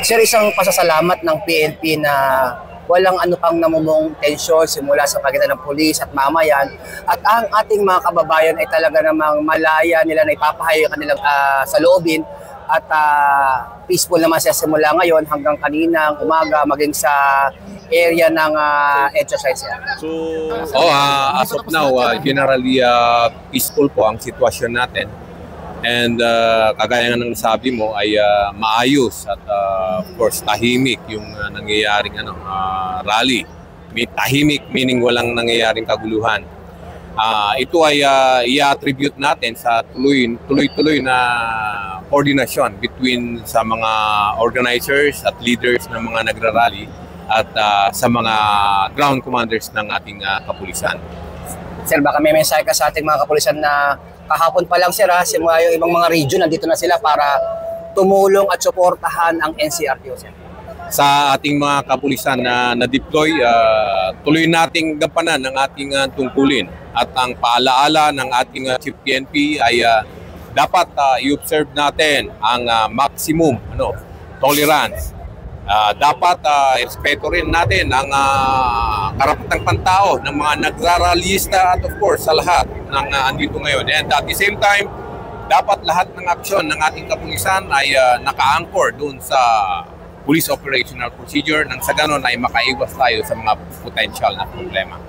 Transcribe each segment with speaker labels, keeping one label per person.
Speaker 1: Sir, isang pasasalamat ng PNP na walang ano pang namumong tensyon simula sa pagitan ng pulis at mamayan, at ang ating mga kababayan ay talaga namang malaya nila na ipapahayo yung kanilang saloobin at peaceful naman siya simula ngayon hanggang kaninang umaga maging sa area ng exercise.
Speaker 2: So, as of now, generally peaceful po ang sitwasyon natin. And kagaya nga ng sabi mo ay maayos at of course tahimik yung nangyayaring rally. Tahimik meaning walang nangyayaring kaguluhan. Ito ay i-attribute natin sa tuloy-tuloy na koordinasyon between sa mga organizers at leaders ng mga nagrarally at sa mga ground commanders ng ating kapulisan.
Speaker 1: Sir, baka may mensahe ka sa ating mga kapulisan na kahapon pa lang, sir, simula yung ibang mga region, nandito na sila para tumulong at suportahan ang NCRPO, sir.
Speaker 2: Sa ating mga kapulisan na na-deploy, tuloy nating gampanan ang ating tungkulin. At ang paalaala ng ating Chief PNP ay dapat i-observe natin ang maximum tolerance. Dapat respeto rin natin ang karapatang pantao ng mga nagraralista at of course sa lahat ng andito ngayon. And at the same time, dapat lahat ng aksyon ng ating kapulisan ay naka-anchor doon sa police operational procedure nang sa ganon ay makaiwas tayo sa mga potential na problema.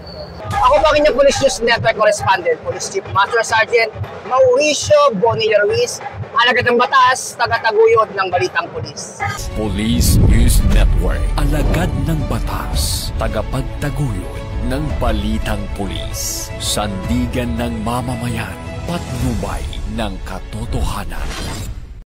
Speaker 1: Ako po ang inyong Police News Network Correspondent, Police Chief Master Sergeant Mauricio Bonilla Ruiz, alagad ng batas, taga-taguyod ng Balitang Pulis.
Speaker 3: Police News Network, alagad ng batas, tagapagtaguyod ng Balitang Pulis, sandigan ng mamamayan, patnubay ng katotohanan.